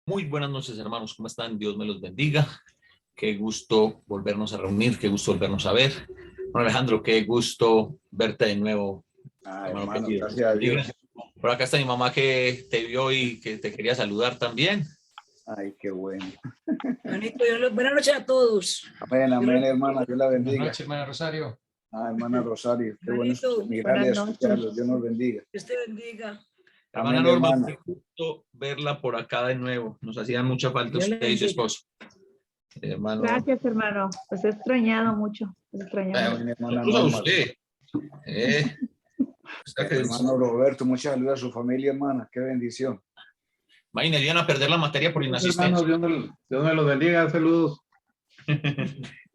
Muy buenas noches, hermanos. ¿Cómo están? Dios me los bendiga. Qué gusto volvernos a reunir, qué gusto volvernos a ver. Bueno, Alejandro, qué gusto verte de nuevo, hermano Hermano, querido. gracias a Dios. Por acá está mi mamá que te vio y que te quería saludar también. Ay, qué bueno. Buenas noches a todos. Amén, amén, hermana. Dios la bendiga. Buenas noches, hermana Rosario. Hermana Rosario. Qué bueno Hermanito, mirarle a escucharlos. Dios nos bendiga. Dios te bendiga. Hermana Amén, Norma, hermana. qué gusto verla por acá de nuevo. Nos hacían mucha falta Dios le usted y su bendiga. esposo. Hermano. Gracias, hermano. Pues he extrañado mucho. Amén, hermana Incluso a Norma. usted. O sea que Hermano Roberto, muchas saludos a su familia, hermana. Qué bendición. imagínense, iban a perder la materia por inasistencia. Hermanos, Dios me los bendiga. Saludos.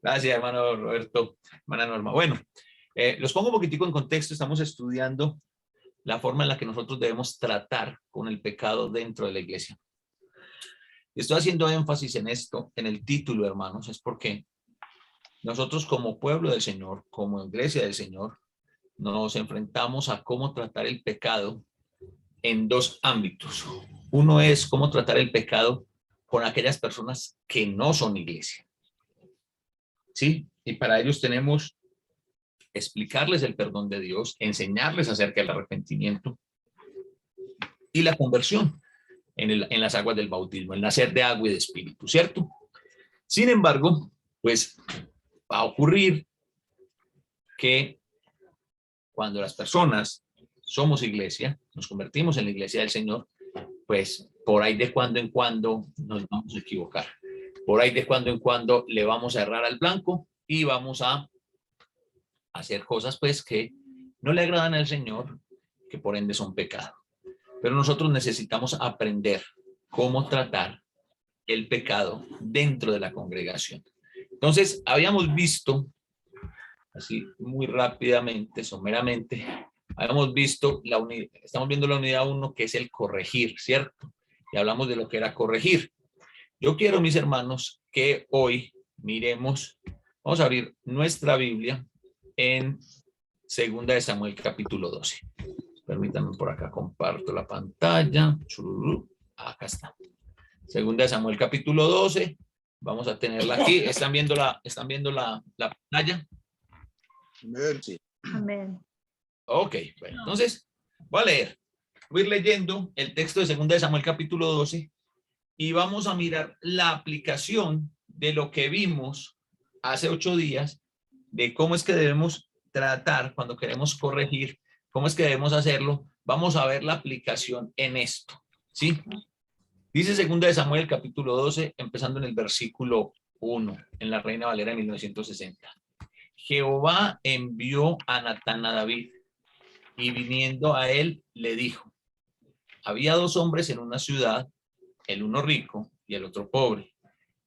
Gracias, hermano Roberto, hermana Norma. Bueno, los pongo un poquitico en contexto. Estamos estudiando la forma en la que nosotros debemos tratar con el pecado dentro de la iglesia. Estoy haciendo énfasis en esto, en el título, hermanos, es porque nosotros como pueblo del Señor, como iglesia del Señor, nos enfrentamos a cómo tratar el pecado en dos ámbitos. Uno es cómo tratar el pecado con aquellas personas que no son iglesia. ¿Sí? Y para ellos tenemos explicarles el perdón de Dios, enseñarles acerca del arrepentimiento y la conversión en las aguas del bautismo, el nacer de agua y de espíritu, ¿cierto? Sin embargo, pues va a ocurrir que cuando las personas somos iglesia, nos convertimos en la iglesia del Señor, pues por ahí de cuando en cuando nos vamos a equivocar. Por ahí de cuando en cuando le vamos a errar al blanco y vamos a hacer cosas pues que no le agradan al Señor, que por ende son pecado. Pero nosotros necesitamos aprender cómo tratar el pecado dentro de la congregación. Entonces, habíamos visto, así muy rápidamente, someramente, habíamos visto estamos viendo la unidad 1, que es el corregir, ¿cierto? Y hablamos de lo que era corregir. Yo quiero, mis hermanos, que hoy miremos, vamos a abrir nuestra Biblia en 2 de Samuel capítulo 12. Permítanme por acá, comparto la pantalla. Acá está. 2 de Samuel capítulo 12. Vamos a tenerla aquí. ¿Están viendo la pantalla? Sí. Amén. Ok, bueno, entonces voy a leer. Voy a ir leyendo el texto de 2 de Samuel capítulo 12 y vamos a mirar la aplicación de lo que vimos hace 8 días, de cómo es que debemos tratar cuando queremos corregir, cómo es que debemos hacerlo. Vamos a ver la aplicación en esto, ¿sí? Dice 2 de Samuel capítulo 12, empezando en el versículo 1, en la Reina Valera de 1960. Jehová envió a Natán a David, y viniendo a él le dijo: había 2 hombres en una ciudad, el uno rico y el otro pobre.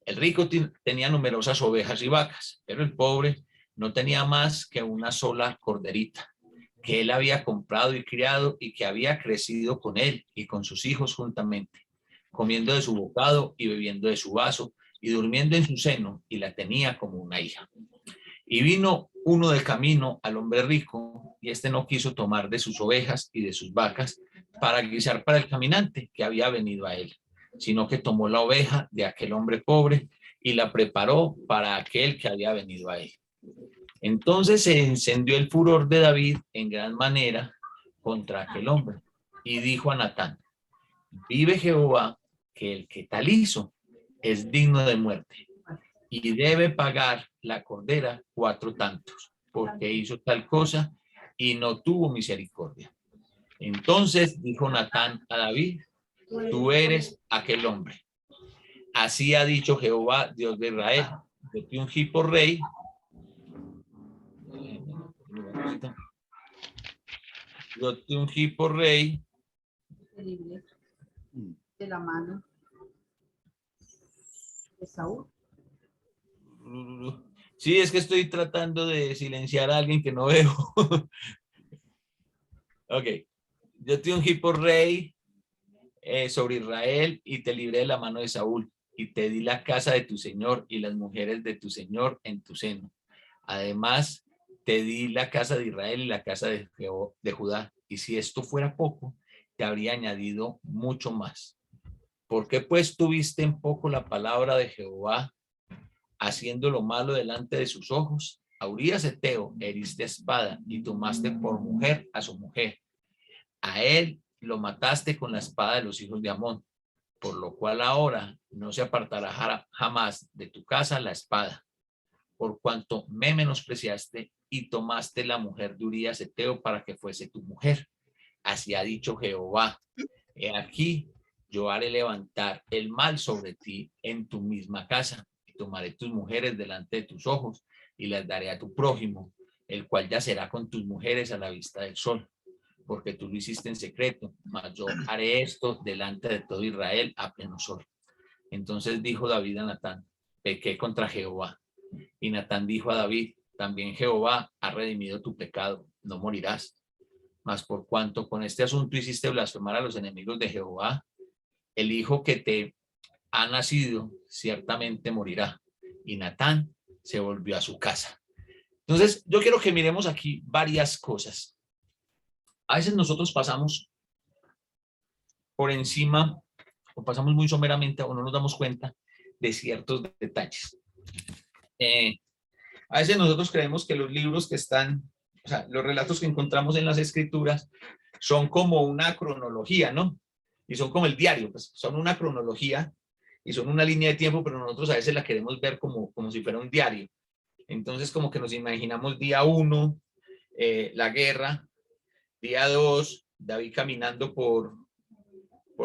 El rico tenía numerosas ovejas y vacas, pero el pobre no tenía más que una sola corderita, que él había comprado y criado y que había crecido con él y con sus hijos juntamente, comiendo de su bocado y bebiendo de su vaso y durmiendo en su seno, y la tenía como una hija. Y vino uno del camino al hombre rico, y éste no quiso tomar de sus ovejas y de sus vacas para guisar para el caminante que había venido a él, sino que tomó la oveja de aquel hombre pobre y la preparó para aquel que había venido a él. Entonces se encendió el furor de David en gran manera contra aquel hombre, y dijo a Natán: vive Jehová, que el que tal hizo es digno de muerte, y debe pagar la cordera 4 tantos, porque hizo tal cosa y no tuvo misericordia. Entonces dijo Natán a David: tú eres aquel hombre. Así ha dicho Jehová, Dios de Israel: yo te ungí por rey. Yo te ungí por rey. De la mano de Saúl. Sí, es que estoy tratando de silenciar a alguien que no veo. Ok. Yo te ungí por rey sobre Israel y te libré de la mano de Saúl, y te di la casa de tu señor y las mujeres de tu señor en tu seno. Además, te di la casa de Israel y la casa de Judá. Y si esto fuera poco, te habría añadido mucho más. ¿Por qué pues tuviste en poco la palabra de Jehová, haciendo lo malo delante de sus ojos? A Urías Eteo heriste a espada y tomaste por mujer a su mujer. A él lo mataste con la espada de los hijos de Amón, por lo cual ahora no se apartará jamás de tu casa la espada, por cuanto me menospreciaste y tomaste la mujer de Urías Eteo para que fuese tu mujer. Así ha dicho Jehová: he aquí, yo haré levantar el mal sobre ti en tu misma casa, y tomaré tus mujeres delante de tus ojos, y las daré a tu prójimo, el cual yacerá con tus mujeres a la vista del sol, porque tú lo hiciste en secreto, mas yo haré esto delante de todo Israel a pleno sol. Entonces dijo David a Natán: pequé contra Jehová. Y Natán dijo a David: también Jehová ha redimido tu pecado, no morirás. Mas por cuanto con este asunto hiciste blasfemar a los enemigos de Jehová, el hijo que te ha nacido ciertamente morirá. Y Natán se volvió a su casa. Entonces, yo quiero que miremos aquí varias cosas. A veces nosotros pasamos por encima o pasamos muy someramente o no nos damos cuenta de ciertos detalles. A veces nosotros creemos que los libros que están, o sea, los relatos que encontramos en las escrituras son como una cronología, ¿no? Y son como el diario, pues son una cronología y son una línea de tiempo, pero nosotros a veces la queremos ver como si fuera un diario. Entonces como que nos imaginamos día 1, la guerra, día 2, David caminando por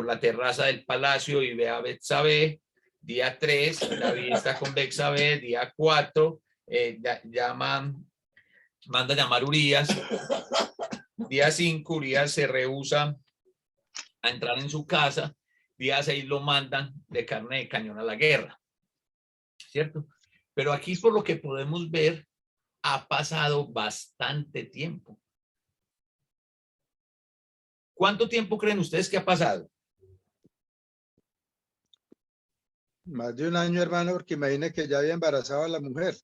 la terraza del palacio y ve a Betsabé, día 3, David está con Betsabé, día 4, manda a llamar Urías, día 5, Urías se rehúsa a entrar en su casa, día 6 lo mandan de carne de cañón a la guerra, ¿cierto? Pero aquí, por lo que podemos ver, ha pasado bastante tiempo. ¿Cuánto tiempo creen ustedes que ha pasado? Más de un año, hermano, porque imagine que ya había embarazado a la mujer.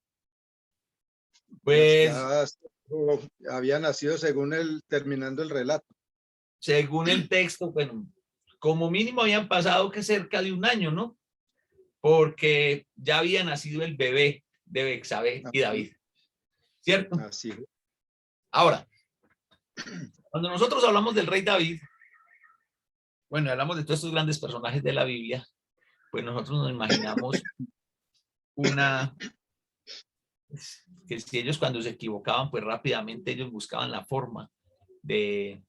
Pues ya había nacido según terminando el relato. Según el texto, bueno, como mínimo habían pasado que cerca de un año, ¿no? Porque ya había nacido el bebé de Betsabé y David, ¿cierto? Así. Ahora, cuando nosotros hablamos del rey David, bueno, hablamos de todos estos grandes personajes de la Biblia, pues nosotros nos imaginamos que si ellos cuando se equivocaban, pues rápidamente ellos buscaban la forma de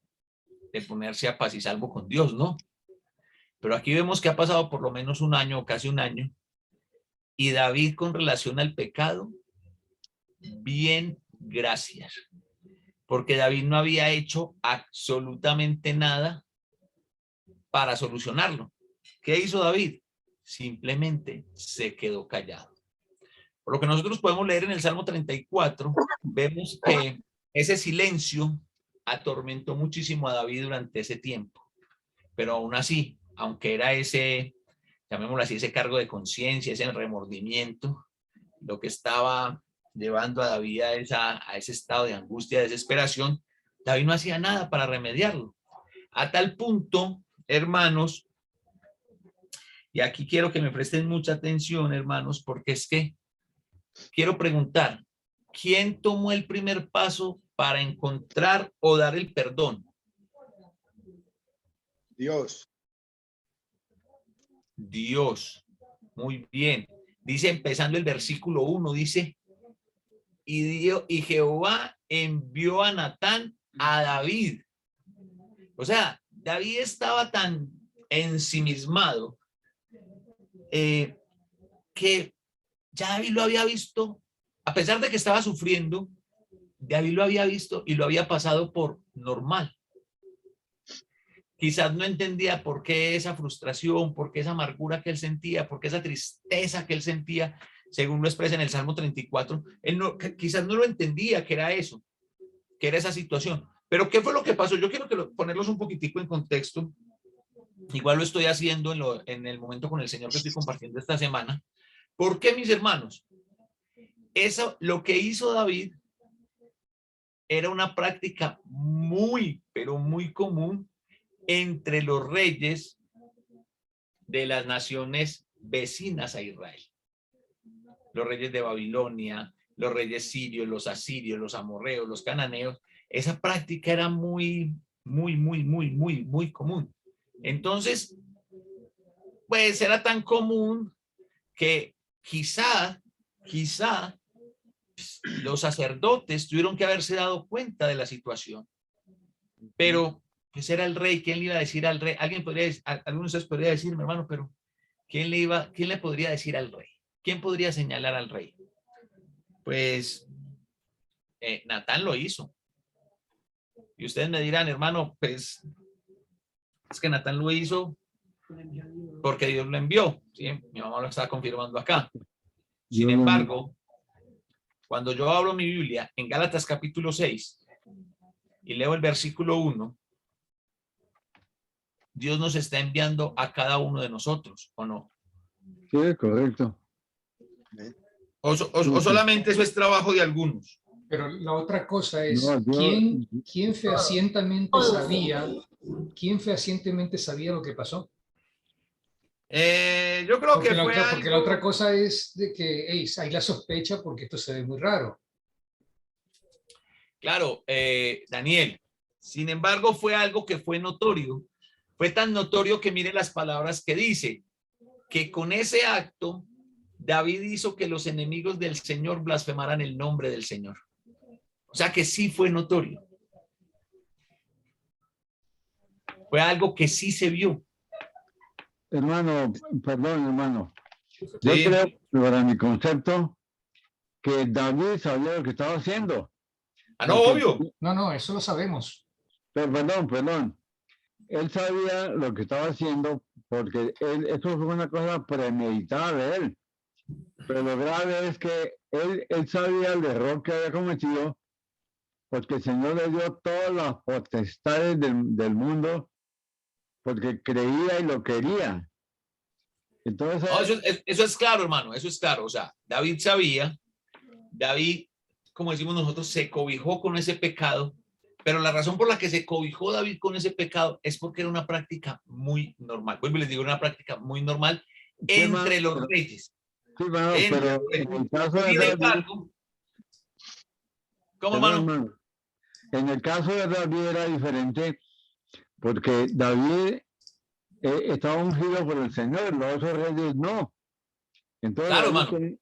ponerse a paz y salvo con Dios, ¿no? Pero aquí vemos que ha pasado por lo menos un año o casi un año, y David con relación al pecado, bien, gracias, porque David no había hecho absolutamente nada para solucionarlo. ¿Qué hizo David? Simplemente se quedó callado. Por lo que nosotros podemos leer en el Salmo 34, vemos que ese silencio atormentó muchísimo a David durante ese tiempo. Pero aún así, aunque era ese, llamémoslo así, ese cargo de conciencia, ese remordimiento, lo que estaba llevando a David a ese estado de angustia, de desesperación, David no hacía nada para remediarlo. A tal punto, hermanos, y aquí quiero que me presten mucha atención, hermanos, porque es que quiero preguntar, ¿quién tomó el primer paso para encontrar o dar el perdón? Dios. Dios. Muy bien. Dice, empezando el versículo 1, dice, y Jehová envió a Natán a David. O sea, David estaba tan ensimismado que ya David lo había visto, a pesar de que estaba sufriendo, David lo había visto y lo había pasado por normal. Quizás no entendía por qué esa frustración, por qué esa amargura que él sentía, por qué esa tristeza que él sentía, según lo expresa en el Salmo 34, él no, quizás no lo entendía que era eso, que era esa situación. Pero ¿qué fue lo que pasó? Yo quiero ponerlos un poquitico en contexto. Igual lo estoy haciendo en el momento con el Señor que estoy compartiendo esta semana. ¿Por qué, mis hermanos? Eso, lo que hizo David era una práctica muy, pero muy común entre los reyes de las naciones vecinas a Israel. Los reyes de Babilonia, los reyes sirios, los asirios, los amorreos, los cananeos. Esa práctica era muy común. Entonces, pues era tan común que quizá los sacerdotes tuvieron que haberse dado cuenta de la situación. Pero pues era el rey. ¿Quién le iba a decir al rey? Alguien podría, algunos de ustedes podría decirme, hermano, pero quién le podría decir al rey? ¿Quién podría señalar al rey? Pues Natán lo hizo. Y ustedes me dirán, hermano, pues es que Natán lo hizo porque Dios lo envió. ¿Sí? Mi mamá lo está confirmando acá. Sin embargo, cuando yo abro mi Biblia en Gálatas capítulo 6 y leo el versículo 1, Dios nos está enviando a cada uno de nosotros, ¿o no? Sí, correcto. O solamente eso es trabajo de algunos. Pero la otra cosa es, No, ¿quién fehacientemente sabía lo que pasó? Yo creo que fue porque la otra cosa es de que hay la sospecha porque esto se ve muy raro. Claro, Daniel. Sin embargo, fue algo que fue notorio. Fue tan notorio que mire las palabras que dice, que con ese acto David hizo que los enemigos del Señor blasfemaran el nombre del Señor. O sea que sí fue notorio. Fue algo que sí se vio. Hermano, perdón, hermano. Sí. Yo creo, para mi concepto, que David sabía lo que estaba haciendo. Ah, no, obvio. No, eso lo sabemos. Pero, perdón. Él sabía lo que estaba haciendo porque eso fue una cosa premeditada de él. Pero lo grave es que él sabía el error que había cometido porque el Señor le dio todas las potestades del mundo porque creía y lo quería. Entonces, No, eso es claro, hermano, eso es claro. O sea, David sabía, David, como decimos nosotros, se cobijó con ese pecado, pero la razón por la que se cobijó David con ese pecado es porque era una práctica muy normal. Vuelvo y les digo, una práctica muy normal entre los reyes. Sí, hermano, pero en el caso de David, ¿cómo, hermano? En el caso de David era diferente porque David estaba ungido por el Señor, los otros reyes no. Entonces, claro, hermano.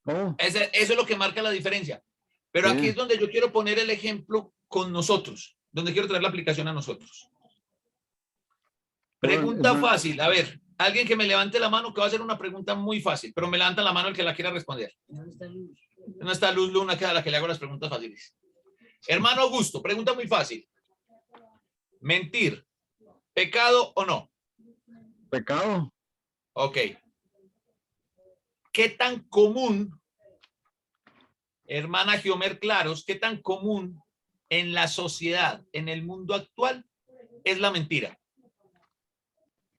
¿Cómo? Eso es lo que marca la diferencia. Pero aquí es donde yo quiero poner el ejemplo con nosotros, donde quiero traer la aplicación a nosotros. Pregunta fácil. A ver, alguien que me levante la mano, que va a hacer una pregunta muy fácil, pero me levanta la mano el que la quiera responder. No está Luz Luna, que es a la que le hago las preguntas fáciles. Hermano Augusto, pregunta muy fácil. Mentir, ¿pecado o no? Pecado. Ok. ¿Qué tan común, hermana Giomer Claros, qué tan común en la sociedad, en el mundo actual, es la mentira?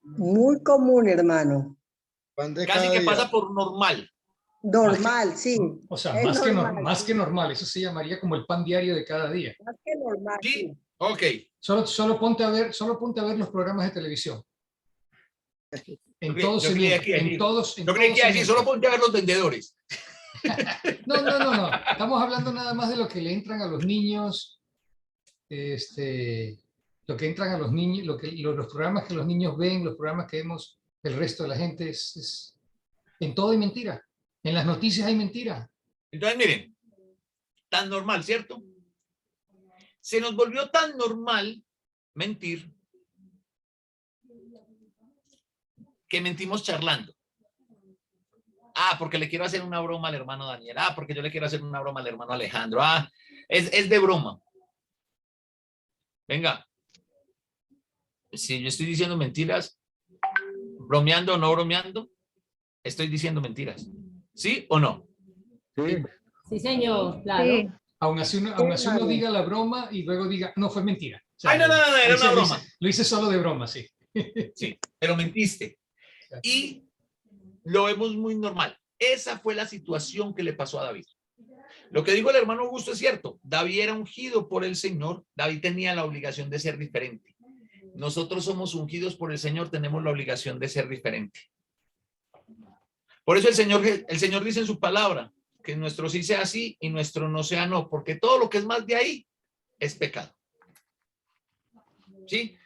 Muy común, hermano. Casi que pasa por normal. Normal, sí. O sea, más que normal. Eso se llamaría como el pan diario de cada día. Más que normal. Sí, ok. Solo ponte a ver los programas de televisión. En todos. Yo creí que iba a decir, solo ponte a ver los vendedores. No. Estamos hablando nada más de lo que le entran a los niños, lo que entran a los niños, los programas que los niños ven, los programas que vemos el resto de la gente, en todo hay mentira. En las noticias hay mentira. Entonces, miren, tan normal, ¿cierto? Se nos volvió tan normal mentir que mentimos charlando. Porque le quiero hacer una broma al hermano Daniel. Porque yo le quiero hacer una broma al hermano Alejandro. Es de broma. Venga. Si yo estoy diciendo mentiras, bromeando o no bromeando, estoy diciendo mentiras. ¿Sí o no? Sí. Sí, señor, claro. Sí. Aún así uno diga la broma y luego diga, no, fue mentira. O sea, no, era una broma. Lo hice solo de broma, sí. Sí, pero mentiste. Y lo vemos muy normal. Esa fue la situación que le pasó a David. Lo que dijo el hermano Augusto es cierto. David era ungido por el Señor. David tenía la obligación de ser diferente. nosotros somos ungidos por el Señor, tenemos la obligación de ser diferente. Por eso el Señor dice en su palabra que nuestro sí sea sí y nuestro no sea no, porque todo lo que es más de ahí es pecado. ¿Sí?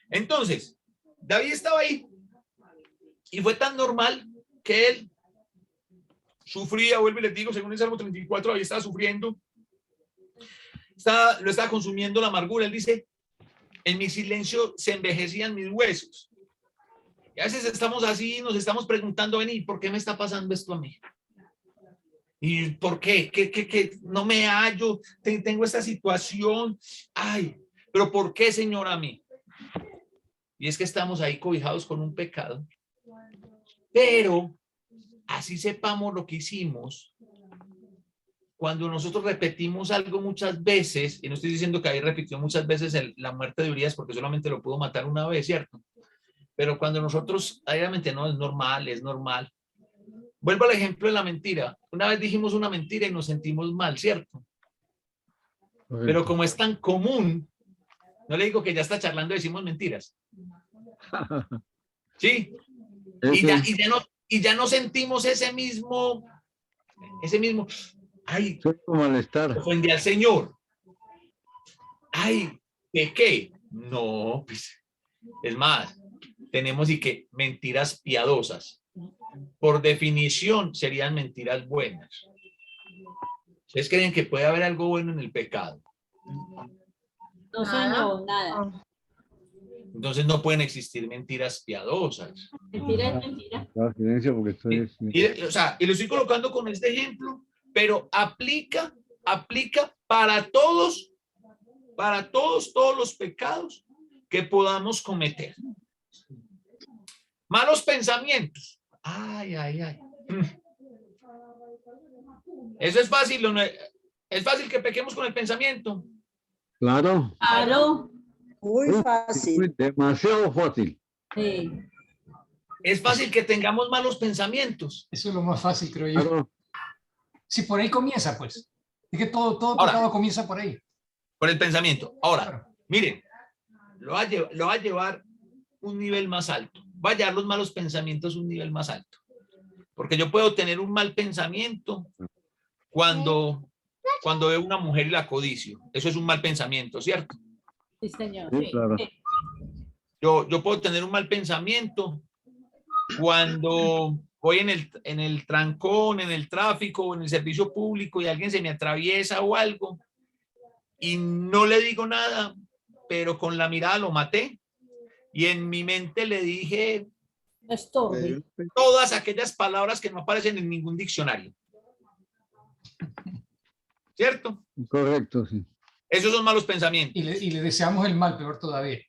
Entonces, David estaba ahí y fue tan normal que él sufría, vuelvo y les digo, según el Salmo 34, David estaba sufriendo, lo estaba consumiendo la amargura. Él dice, en mi silencio se envejecían mis huesos. Y a veces estamos así, nos estamos preguntando, vení, ¿por qué me está pasando esto a mí? ¿Y por qué? ¿Qué? No me hallo, tengo esta situación. Ay, pero ¿por qué, Señor, a mí? Y es que estamos ahí cobijados con un pecado. Pero así sepamos lo que hicimos, cuando nosotros repetimos algo muchas veces, y no estoy diciendo que ahí repitió muchas veces la muerte de Urias porque solamente lo pudo matar una vez, ¿cierto? Pero cuando nosotros, obviamente no, es normal. Vuelvo al ejemplo de la mentira. Una vez dijimos una mentira y nos sentimos mal, ¿cierto? Pero como es tan común, no le digo que ya está charlando, decimos mentiras. ¿Sí? Y ya no sentimos ese mismo, ay, malestar. ofendí al Señor. Ay, ¿de qué? No, pues, es más, tenemos y que mentiras piadosas. Por definición serían mentiras buenas. ¿Ustedes creen que puede haber algo bueno en el pecado? No, señor, nada. Entonces no pueden existir mentiras piadosas. Mentira es mentira. Silencio porque estoy... Y lo estoy colocando con este ejemplo, pero aplica para todos los pecados que podamos cometer. Malos pensamientos. Ay. Eso es fácil, ¿o no? Es fácil que pequemos con el pensamiento. Claro. Claro. Muy fácil. Demasiado fácil. Sí. Es fácil que tengamos malos pensamientos. Eso es lo más fácil, creo yo. Claro. Si por ahí comienza, pues. Es que todo Ahora, pecado comienza por ahí. Por el pensamiento. Ahora, Claro. miren, lo va a llevar un nivel más alto. Va a llevar los malos pensamientos a un nivel más alto. Porque yo puedo tener un mal pensamiento cuando veo una mujer y la codicio. Eso es un mal pensamiento, ¿cierto? Sí, señor. Sí, claro. Sí. Yo puedo tener un mal pensamiento cuando voy en el trancón, en el tráfico o en el servicio público y alguien se me atraviesa o algo y no le digo nada, pero con la mirada lo maté y en mi mente le dije No estorbe. todas aquellas palabras que no aparecen en ningún diccionario. ¿Cierto? Correcto, sí. Esos son malos pensamientos. Y le deseamos el mal, peor todavía.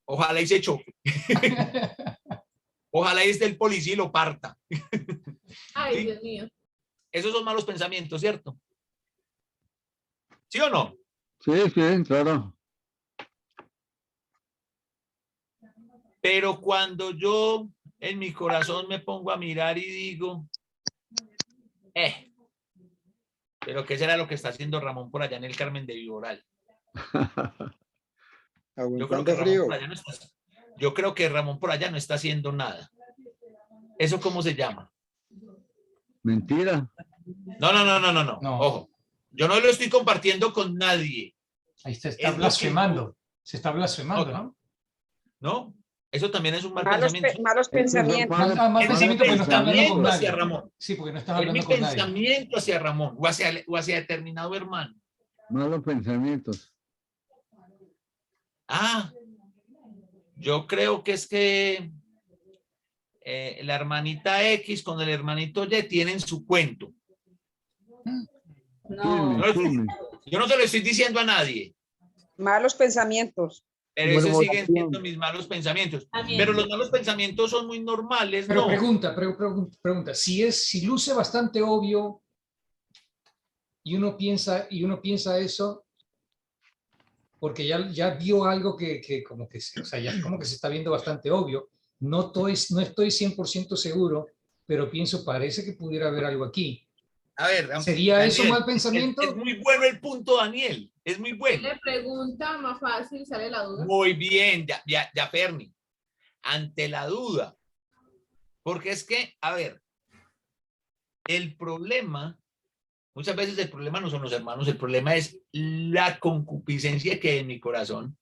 Ojalá y se choque. Ojalá y esté el policía y lo parta. Ay, ¿Sí? Dios mío. Esos son malos pensamientos, ¿cierto? ¿Sí o no? Sí, claro. Pero cuando yo en mi corazón me pongo a mirar y digo, pero ¿qué será lo que está haciendo Ramón por allá en el Carmen de Viboral? Yo creo que Ramón por allá no está haciendo nada. ¿Eso cómo se llama? Mentira. No. Ojo, yo no lo estoy compartiendo con nadie. Ahí se está blasfemando. Se está blasfemando, ¿no? No, eso también es un mal pensamiento. Malos pensamientos. Mal pensamiento porque no está hablando con nadie. Hacia Ramón. Sí, porque no estás Es mi hablando con nadie. pensamiento hacia Ramón o hacia determinado hermano. Malos pensamientos. Yo creo que es que la hermanita X con el hermanito Y tienen su cuento. No. Yo no se lo estoy diciendo a nadie. Malos pensamientos. Pero esos siguen siendo mis malos pensamientos. También. Pero los malos pensamientos son muy normales, Pero ¿no? pregunta, si luce bastante obvio y uno piensa eso, porque ya vio algo que como que, o sea, ya como que se está viendo bastante obvio, no estoy 100% seguro, pero pienso, parece que pudiera haber algo aquí. A ver, ¿Sería eso Daniel, mal pensamiento? Es muy bueno el punto, Daniel. Es muy bueno. Le pregunta más fácil, sale la duda. Muy bien, ya, Ferni. Ante la duda. Porque es que, a ver, el problema, muchas veces el problema no son los hermanos, el problema es la concupiscencia que hay en mi corazón.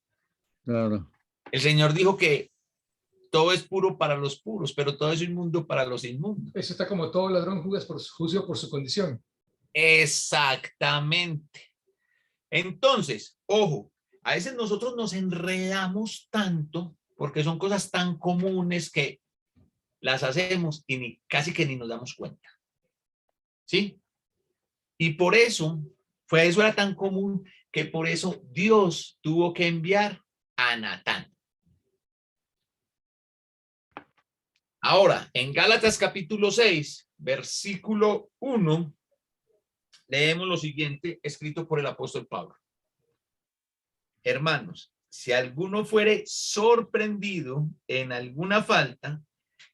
Claro. El Señor dijo que todo es puro para los puros, pero todo es inmundo para los inmundos. Eso está como todo ladrón juzga por su condición. Exactamente. Entonces, ojo, a veces nosotros nos enredamos tanto porque son cosas tan comunes que las hacemos y casi que ni nos damos cuenta. ¿Sí? Y por eso, eso era tan común que por eso Dios tuvo que enviar a Natán. Ahora, en Gálatas capítulo 6, versículo 1, leemos lo siguiente, escrito por el apóstol Pablo. Hermanos, si alguno fuere sorprendido en alguna falta,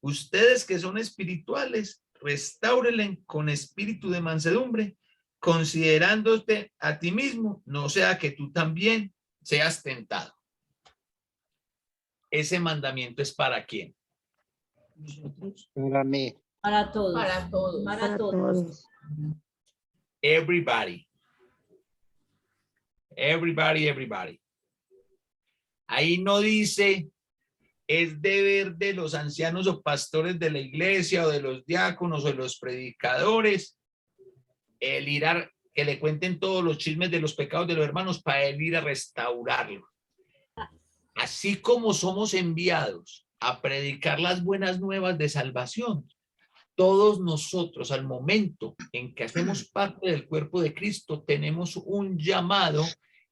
ustedes que son espirituales, restáurenle con espíritu de mansedumbre, considerándote a ti mismo, no sea que tú también seas tentado. Ese mandamiento es ¿para quién? Para mí. Para todos. Para todos. Para todos. Everybody. Everybody. Ahí no dice es deber de los ancianos o pastores de la iglesia o de los diáconos o de los predicadores el ir a que le cuenten todos los chismes de los pecados de los hermanos para él ir a restaurarlo. Así como somos enviados a predicar las buenas nuevas de salvación, todos nosotros al momento en que hacemos parte del cuerpo de Cristo tenemos un llamado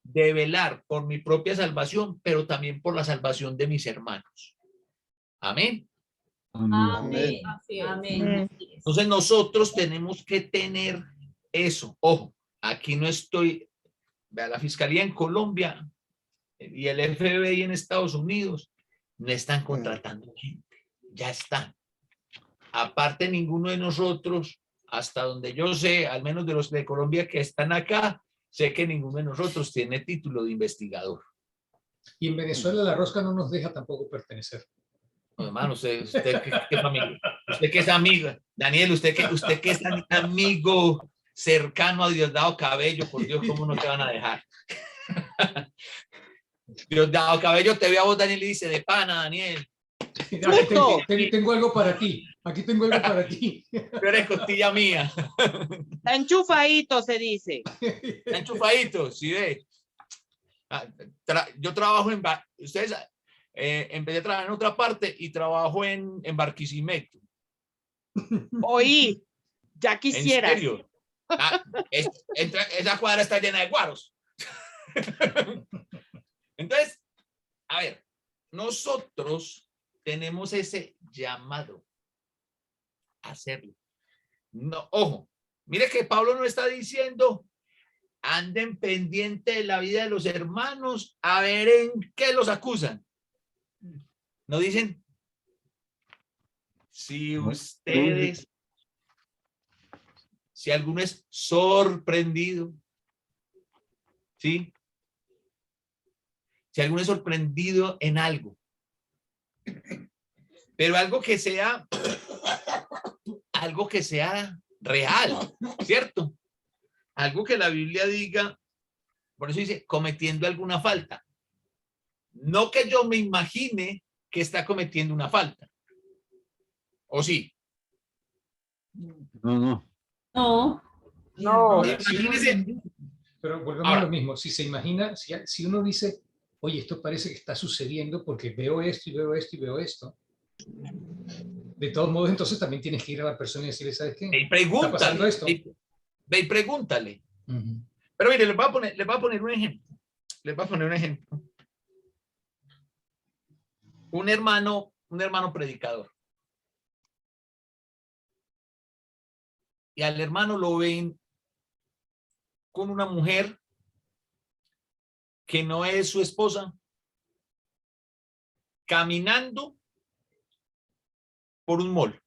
de velar por mi propia salvación, pero también por la salvación de mis hermanos. Amén. Amén. Amén. Entonces nosotros tenemos que tener eso. Ojo, aquí no estoy, vea, la Fiscalía en Colombia y el FBI en Estados Unidos no están contratando gente, ya están. Aparte, ninguno de nosotros, hasta donde yo sé, al menos de los de Colombia que están acá, sé que ninguno de nosotros tiene título de investigador. Y en Venezuela la rosca no nos deja tampoco pertenecer. No, hermano, usted ¿qué familia? Usted que es amigo, Daniel, usted que es amigo cercano a Diosdado Cabello, por Dios, ¿cómo no te van a dejar? Diosdado Cabello te ve a vos, Daniel, y dice, de pana, Daniel. Aquí tengo algo para ti. Aquí tengo algo para ti. Tú eres costilla mía. Está enchufadito, se dice. Está enchufadito, sí ve. Yo trabajo ustedes, empecé a trabajar en otra parte y trabajo en Barquisimeto. Oí, ya quisiera. ¿En serio? Esa cuadra está llena de guaros. Entonces, a ver, nosotros tenemos ese llamado a hacerlo. No, ojo, mire que Pablo no está diciendo anden pendiente de la vida de los hermanos a ver en qué los acusan. No dicen si ustedes, si alguno es sorprendido, ¿sí? Si alguno es sorprendido en algo, pero algo que sea real, ¿cierto? Algo que la Biblia diga, por eso dice, cometiendo alguna falta. No que yo me imagine que está cometiendo una falta. ¿O sí? No. No. Imagínese. Pero volvemos a lo mismo. Si se imagina, si uno dice, oye, esto parece que está sucediendo porque veo esto y veo esto y veo esto. De todos modos, entonces también tienes que ir a la persona y decirle, ¿sabes qué? Y pregúntale. ¿Está pasando esto? Ve y pregúntale. Uh-huh. Pero mire, les voy a poner un ejemplo. Les voy a poner un ejemplo. Un hermano predicador. Y al hermano lo ven con una mujer que no es su esposa, caminando por un mall.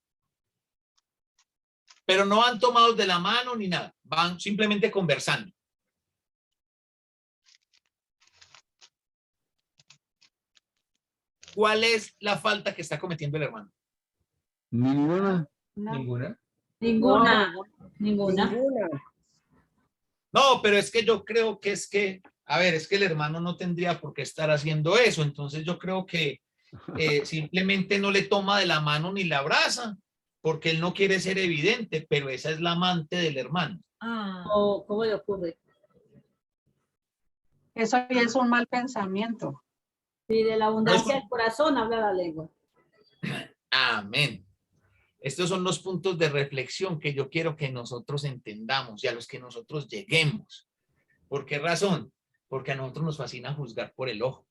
pero no van tomados de la mano ni nada, van simplemente conversando. ¿Cuál es la falta que está cometiendo el hermano? Ninguna. Ninguna. Ninguna. No, pero es que yo creo que a ver, es que el hermano no tendría por qué estar haciendo eso, entonces yo creo que simplemente no le toma de la mano ni la abraza, porque él no quiere ser evidente, pero esa es la amante del hermano. ¿Cómo le ocurre? Eso ya es un mal pensamiento. Sí, de la abundancia del corazón habla la lengua. Amén. Estos son los puntos de reflexión que yo quiero que nosotros entendamos y a los que nosotros lleguemos. ¿Por qué razón? Porque a nosotros nos fascina juzgar por el ojo.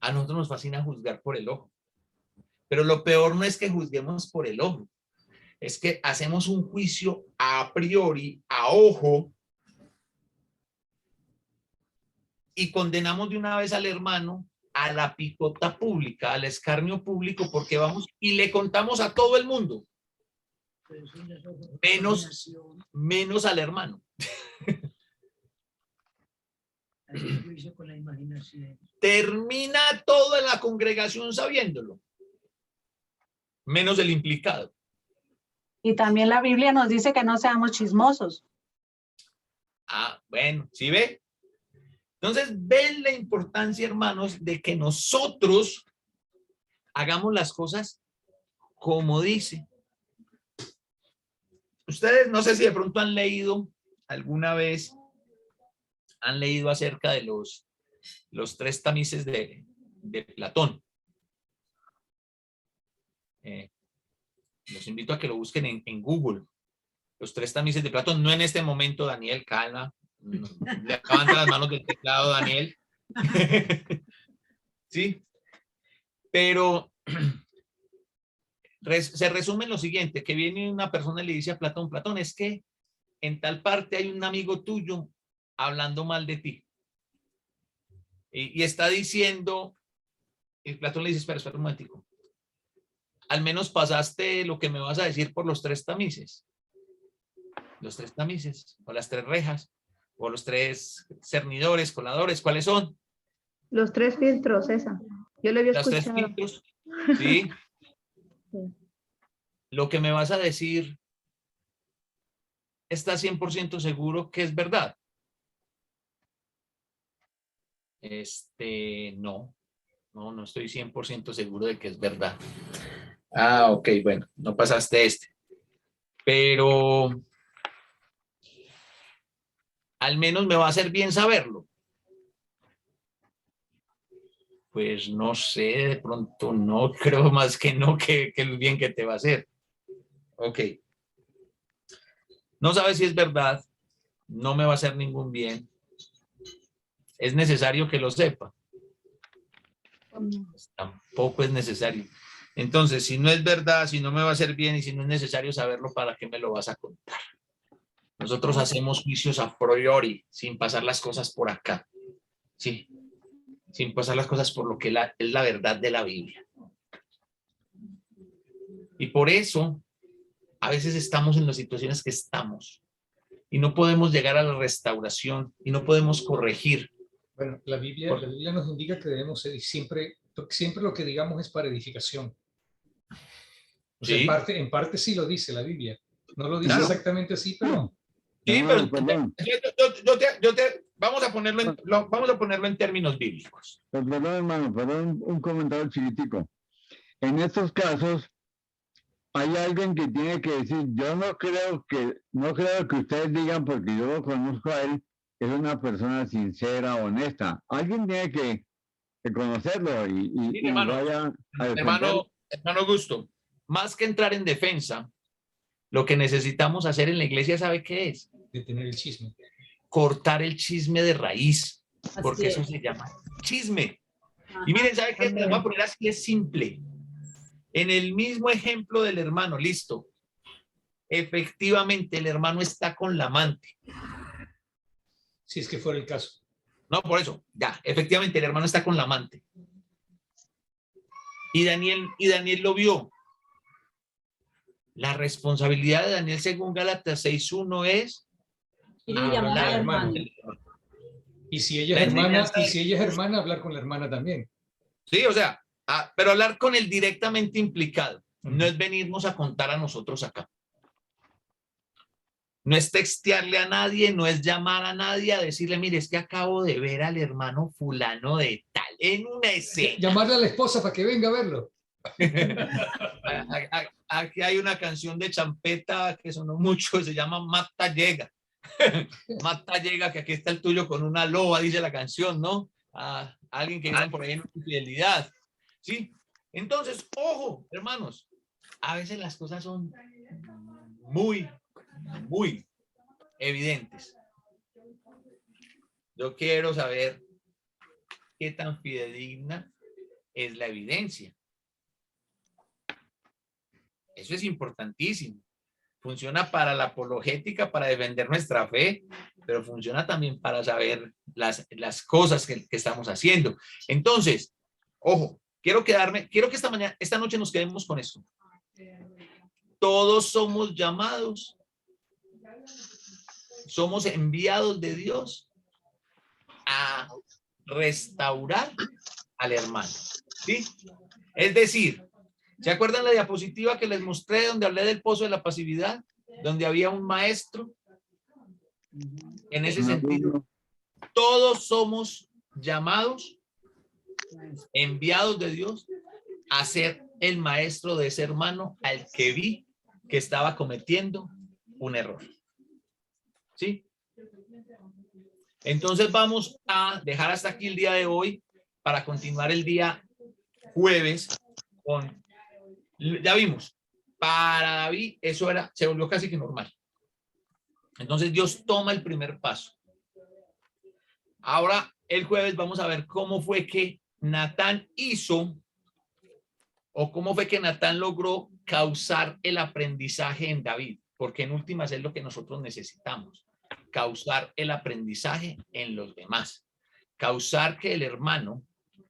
A nosotros nos fascina juzgar por el ojo. Pero lo peor no es que juzguemos por el ojo. Es que hacemos un juicio a priori, a ojo, y condenamos de una vez al hermano a la picota pública, al escarnio público, porque vamos y le contamos a todo el mundo, menos al hermano. Termina toda la congregación sabiéndolo, menos el implicado. Y también la Biblia nos dice que no seamos chismosos. Ah, bueno, ¿sí ve? Entonces, ven la importancia, hermanos, de que nosotros hagamos las cosas como dice. Ustedes, no sé si de pronto han leído alguna vez, han leído acerca de los tres tamices de Platón. Los invito a que lo busquen en Google. Los tres tamices de Platón. No en este momento, Daniel, calma. Le acaban de las manos del teclado, Daniel. Sí. Pero se resume en lo siguiente, que viene una persona y le dice a Platón, Platón, es que en tal parte hay un amigo tuyo hablando mal de ti. Y está diciendo, y Platón le dice, espera un momentico. Al menos pasaste lo que me vas a decir por los tres tamices. Los tres tamices, o las tres rejas, o los tres cernidores, coladores, ¿cuáles son? Los tres filtros, esa. Yo lo había Los escuchado. tres filtros, ¿sí? Sí. Lo que me vas a decir, ¿estás 100% seguro que es verdad? No estoy 100% seguro de que es verdad. Ah, ok, bueno, no pasaste pero al menos me va a hacer bien saberlo. Pues no sé, de pronto no, creo más que no, que el bien que te va a hacer. Ok. No sabes si es verdad, no me va a hacer ningún bien. ¿Es necesario que lo sepa? Pues tampoco es necesario. Entonces, si no es verdad, si no me va a hacer bien y si no es necesario saberlo, ¿para qué me lo vas a contar? Nosotros hacemos juicios a priori, sin pasar las cosas por acá. Sí, sin pasar las cosas por lo que es la verdad de la Biblia. Y por eso, a veces estamos en las situaciones que estamos y no podemos llegar a la restauración y no podemos corregir. Bueno, la Biblia nos indica que debemos ser siempre lo que digamos es para edificación. O sea, ¿Sí? en parte sí lo dice la Biblia. No lo dice exactamente así, pero... Sí, pero vamos a ponerlo en términos bíblicos. Perdón, hermano, perdón, un comentario chiquitico. En estos casos, hay alguien que tiene que decir, yo no creo que ustedes digan, porque yo lo conozco a él, es una persona sincera, honesta. Alguien tiene que conocerlo y hermano, vaya a hermano Gusto, más que entrar en defensa, lo que necesitamos hacer en la iglesia, ¿sabe qué es? Detener el chisme. Cortar el chisme de raíz, porque eso se llama chisme. Y miren, ¿sabe qué? Les voy a poner así, es simple. En el mismo ejemplo del hermano, listo. Efectivamente, el hermano está con la amante. Si es que fuera el caso. No, por eso, ya, efectivamente, el hermano está con la amante. Y Daniel lo vio. La responsabilidad de Daniel según Gálatas 6:1 es Y llamar hablar al hermano. con el hermano. Y si ella La es hermana, enseñanza y de si ella es Jesús. hermana, hablar con la hermana también. Sí, o sea, pero hablar con el directamente implicado. No es venirnos a contar a nosotros acá. No es textearle a nadie, no es llamar a nadie a decirle, mire, es que acabo de ver al hermano fulano de tal en una escena. Llamarle a la esposa para que venga a verlo. Aquí hay una canción de champeta que sonó mucho, se llama Mata Llega. Mata Llega, que aquí está el tuyo con una loba, dice la canción, ¿no? A alguien que viene por ahí en infidelidad. ¿Sí? Entonces, ojo, hermanos, a veces las cosas son muy evidentes. Yo quiero saber qué tan fidedigna es la evidencia. Eso es importantísimo. Funciona para la apologética, para defender nuestra fe, pero funciona también para saber las cosas que estamos haciendo. Entonces, ojo, quiero que esta noche nos quedemos con esto. Todos somos llamados, somos enviados de Dios a restaurar al hermano, ¿sí? Es decir, ¿se acuerdan la diapositiva que les mostré donde hablé del pozo de la pasividad? Donde había un maestro. En ese sentido, todos somos llamados, enviados de Dios a ser el maestro de ese hermano al que vi que estaba cometiendo un error. ¿Sí? Entonces vamos a dejar hasta aquí el día de hoy para continuar el día jueves con, ya vimos, para David eso se volvió casi que normal. Entonces Dios toma el primer paso. Ahora el jueves vamos a ver cómo fue que Natán hizo o cómo fue que Natán logró causar el aprendizaje en David, porque en últimas es lo que nosotros necesitamos, causar el aprendizaje en los demás, causar que el hermano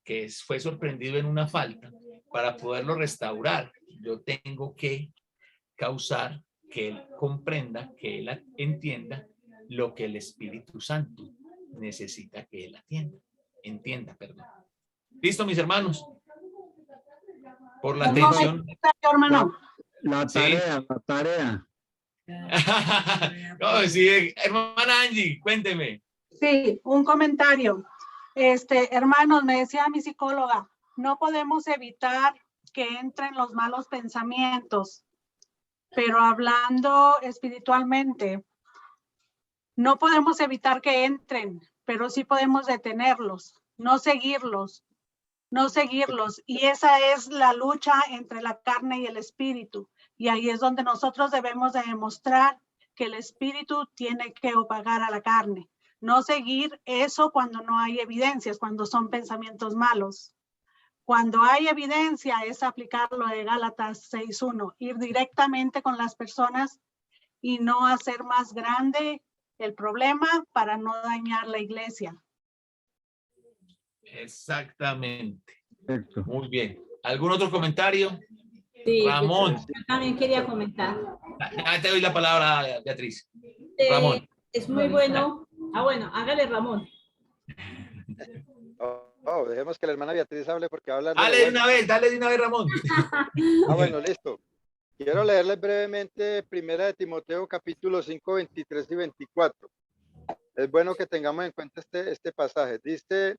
que fue sorprendido en una falta, para poderlo restaurar, yo tengo que causar que él comprenda, que él entienda lo que el Espíritu Santo necesita que él entienda, perdón. ¿Listo, mis hermanos? Por la atención. Hermano. La tarea. No, sí, hermana Angie, cuénteme. Sí, un comentario. Hermanos, me decía mi psicóloga, no podemos evitar que entren los malos pensamientos, pero hablando espiritualmente, no podemos evitar que entren, pero sí podemos detenerlos, no seguirlos. Y esa es la lucha entre la carne y el espíritu. Y ahí es donde nosotros debemos de demostrar que el espíritu tiene que opagar a la carne. No seguir eso cuando no hay evidencias, cuando son pensamientos malos. Cuando hay evidencia es aplicar lo de Gálatas 6:1, ir directamente con las personas y no hacer más grande el problema para no dañar la iglesia. Exactamente. Perfecto. Muy bien. ¿Algún otro comentario? Sí, Ramón. yo también quería comentar. Ya te doy la palabra, Beatriz. Ramón. Es muy bueno. Bueno, hágale, Ramón. Dejemos que la hermana Beatriz hable porque va a hablar. Dale de una vez, Ramón. Bueno, listo. Quiero leerles brevemente Primera de Timoteo, capítulo 5, 23 y 24. Es bueno que tengamos en cuenta este pasaje. Dice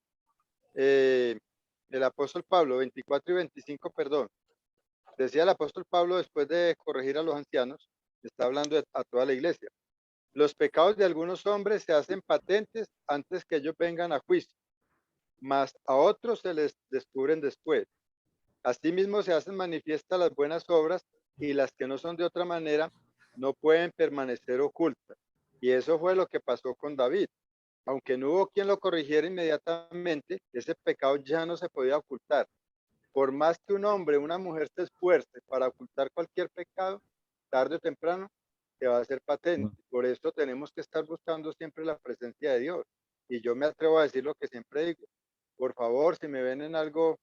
el apóstol Pablo, 24 y 25, perdón. Decía el apóstol Pablo después de corregir a los ancianos, está hablando a toda la iglesia. Los pecados de algunos hombres se hacen patentes antes que ellos vengan a juicio, mas a otros se les descubren después. Asimismo se hacen manifiestas las buenas obras y las que no son de otra manera no pueden permanecer ocultas. Y eso fue lo que pasó con David. Aunque no hubo quien lo corrigiera inmediatamente, ese pecado ya no se podía ocultar. Por más que un hombre o una mujer se esfuerce para ocultar cualquier pecado, tarde o temprano se va a hacer patente. Por eso tenemos que estar buscando siempre la presencia de Dios. Y yo me atrevo a decir lo que siempre digo. Por favor, si me ven en algo,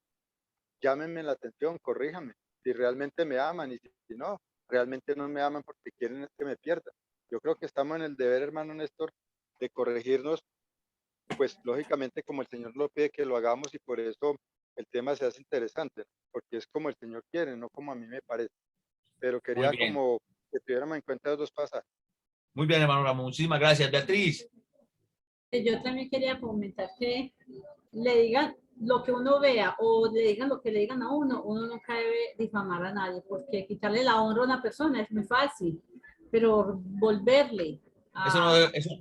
llámenme la atención, corríjame. Si realmente me aman y si no, realmente no me aman porque quieren es que me pierda. Yo creo que estamos en el deber, hermano Néstor, de corregirnos, pues lógicamente como el Señor lo pide que lo hagamos, y por eso el tema se hace interesante, porque es como el Señor quiere, no como a mí me parece. Pero quería bien. como que tuviéramos en cuenta los dos pasajes. Muy bien, hermano Ramón. Muchísimas gracias. Beatriz. Yo también quería comentar que le digan lo que uno vea o le digan lo que le digan a uno, uno nunca debe difamar a nadie, porque quitarle la honra a una persona es muy fácil, pero volverle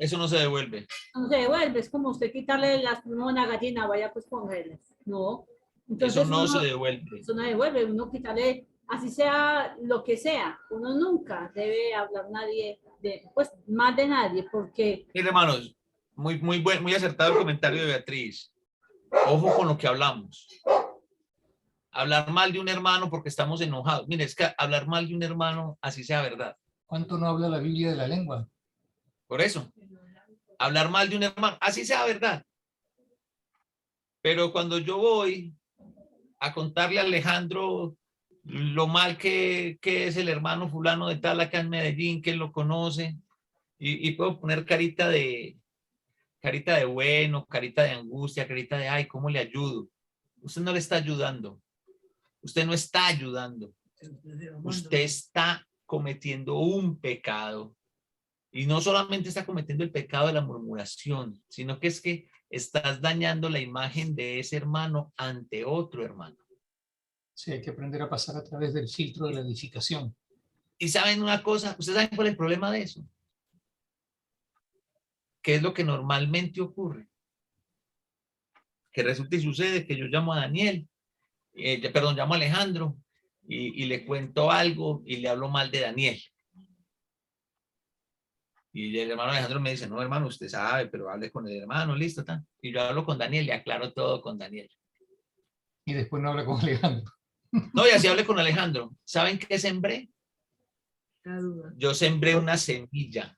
Eso no se devuelve. no se devuelve, es como usted quitarle las plumas a una gallina, vaya pues póngales, no. Entonces, Eso no uno, se devuelve. eso no devuelve, uno quitarle, así sea lo que sea, uno nunca debe hablar nadie, pues más de nadie, porque... Mire, hermanos, muy acertado el comentario de Beatriz. Ojo con lo que hablamos. Hablar mal de un hermano porque estamos enojados. Mire, es que hablar mal de un hermano, así sea verdad. ¿Cuánto no habla la Biblia de la lengua? Por eso. Hablar mal de un hermano, así sea verdad. Pero cuando yo voy a contarle a Alejandro lo mal que es el hermano fulano de tal acá en Medellín, que él lo conoce, y puedo poner carita de bueno, carita de angustia, carita de ay, ¿cómo le ayudo? Usted no le está ayudando. Usted no está ayudando. Usted está cometiendo un pecado. Y no solamente está cometiendo el pecado de la murmuración, sino que es que estás dañando la imagen de ese hermano ante otro hermano. Sí, hay que aprender a pasar a través del filtro de la edificación. Y saben una cosa, ¿ustedes saben cuál es el problema de eso? ¿Qué es lo que normalmente ocurre? Que resulta y sucede que yo llamo a Daniel, llamo a Alejandro y le cuento algo y le hablo mal de Daniel. Y el hermano Alejandro me dice, no, hermano, usted sabe, pero hable con el hermano, listo, tal. Y yo hablo con Daniel, le aclaro todo con Daniel. Y después no habla con Alejandro. No, y así hablé con Alejandro. ¿Saben qué sembré? Yo sembré una semilla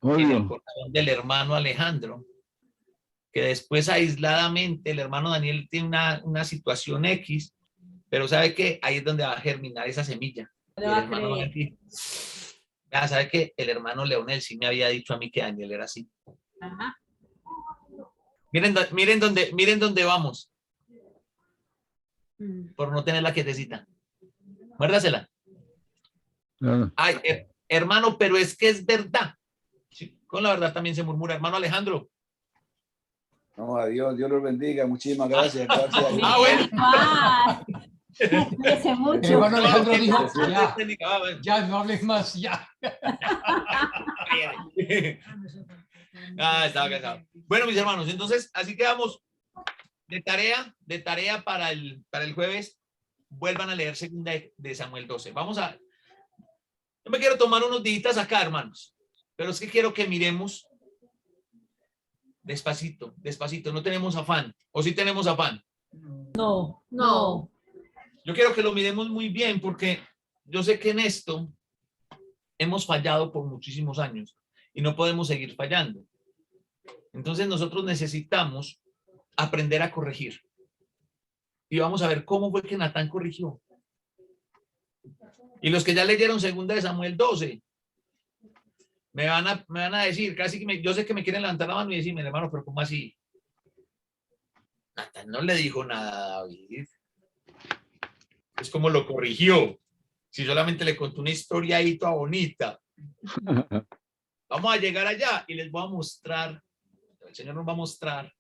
en el corazón del hermano Alejandro, que después aisladamente el hermano Daniel tiene una situación X, pero ¿sabe qué? Ahí es donde va a germinar esa semilla. Y el hermano ¿sabe qué? El hermano Leonel sí me había dicho a mí que Daniel era así. Ajá. Miren dónde vamos. Por no tenerla quietecita. Muérdasela. Ay, hermano, pero es que es verdad. Sí, con la verdad también se murmura. Hermano Alejandro. No, adiós, Dios los bendiga. Muchísimas gracias. Gracias. Bueno. El hermano Alejandro dijo, ya no hables más, ya. Estaba cansado. Bueno, mis hermanos, entonces así quedamos de tarea para el jueves. Vuelvan a leer segunda de Samuel 12. Yo me quiero tomar unos días acá, hermanos, pero es que quiero que miremos despacito, no tenemos afán, o sí tenemos afán. No. Yo quiero que lo miremos muy bien porque yo sé que en esto hemos fallado por muchísimos años y no podemos seguir fallando. Entonces nosotros necesitamos aprender a corregir. Y vamos a ver cómo fue que Natán corrigió. Y los que ya leyeron segunda de Samuel 12, me van a decir, casi que yo sé que me quieren levantar la mano y decirme, hermano, pero ¿cómo así? Natán no le dijo nada a David. Es como lo corrigió. Si solamente le contó una historia ahí toda bonita. Vamos a llegar allá y les voy a mostrar, el Señor nos va a mostrar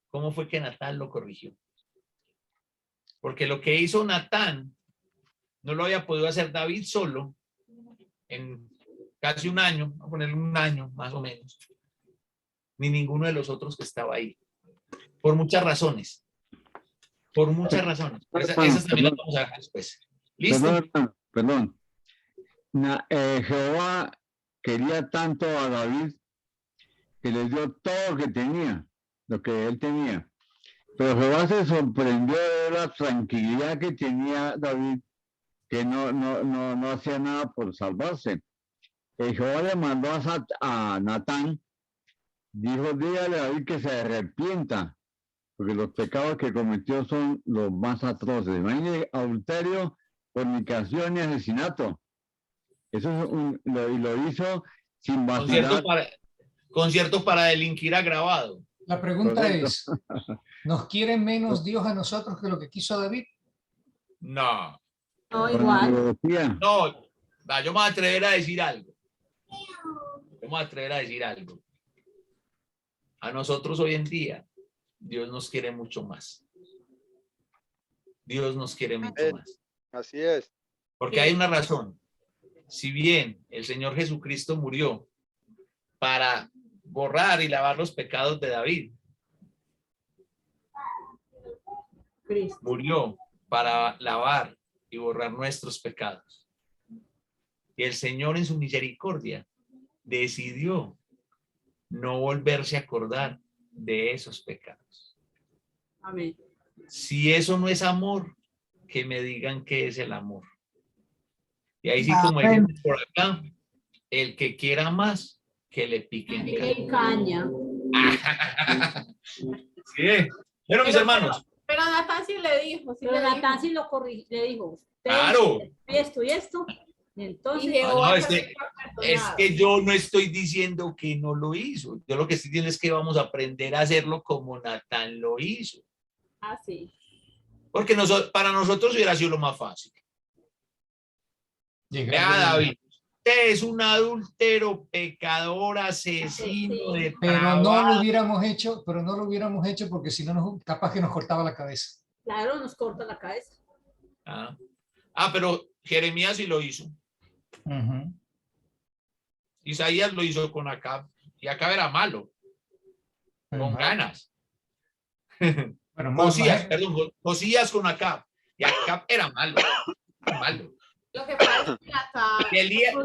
cómo fue que Natán lo corrigió. Porque lo que hizo Natán no lo había podido hacer David solo en casi un año, vamos a ponerle un año más o menos, ni ninguno de los otros que estaba ahí. Por muchas razones. Esas también las vamos a dejar después. ¿Listo? Perdón. Jehová quería tanto a David que le dio todo lo que tenía, lo que él tenía. Pero Jehová se sorprendió de la tranquilidad que tenía David, que no hacía nada por salvarse. Jehová le mandó a Natán, dijo, dígale a David que se arrepienta, porque los pecados que cometió son los más atroces. Imagínate, adulterio, fornicación y asesinato. Eso es lo hizo sin vacilar. Conciertos para delinquir agravado. La pregunta Correcto. es, ¿nos quiere menos Dios a nosotros que lo que quiso David? No. No, igual. No, yo me voy a atrever a decir algo. A nosotros hoy en día, Dios nos quiere mucho más. Dios nos quiere mucho más. Así es. Porque hay una razón. Si bien el Señor Jesucristo murió para borrar y lavar los pecados de David, Cristo. murió para lavar y borrar nuestros pecados. Y el Señor en su misericordia decidió no volverse a acordar de esos pecados. Amén. Si eso no es amor, que me digan qué es el amor. Y ahí sí, como Amén. dicen por acá, el que quiera más, que le piquen Qué caña. Sí. Bueno, mis hermanos. Pero Natán sí le dijo. Sí Pero le Natán dijo. sí lo corrigió, le dijo. Claro. Esto y esto. Y entonces. Y Jehová No, es también que- fue Es perdonado. que yo no estoy diciendo que no lo hizo. Yo lo que estoy diciendo es que vamos a aprender a hacerlo como Natán lo hizo. Ah, sí. Porque para nosotros hubiera sido lo más fácil. Vea, David, usted es un adúltero, pecador, asesino, Sí. Pero no depravado. lo hubiéramos hecho, porque si no, capaz que nos cortaba la cabeza. Claro, nos corta la cabeza. Pero Jeremías sí lo hizo. Ujú. Isaías lo hizo con Acab. Y Acab era malo, con Ujú. ganas. Bueno, más- Josías con Acab. Y Acab era malo. Malo. Lo que pasa es que Natán Y Elías-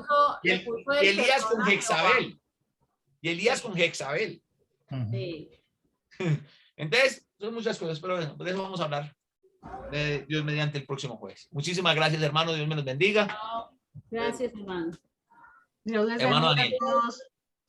le puso Y el Elías con perdón a Jezabel. Y Elías con Jezabel. Ujú. Sí. Entonces, son muchas cosas, pero bueno, de eso vamos a hablar. De Dios mediante el próximo jueves. Muchísimas gracias, hermano. Dios me los bendiga. Gracias, hermano. Dios les Hermano bendiga Daniel. a todos.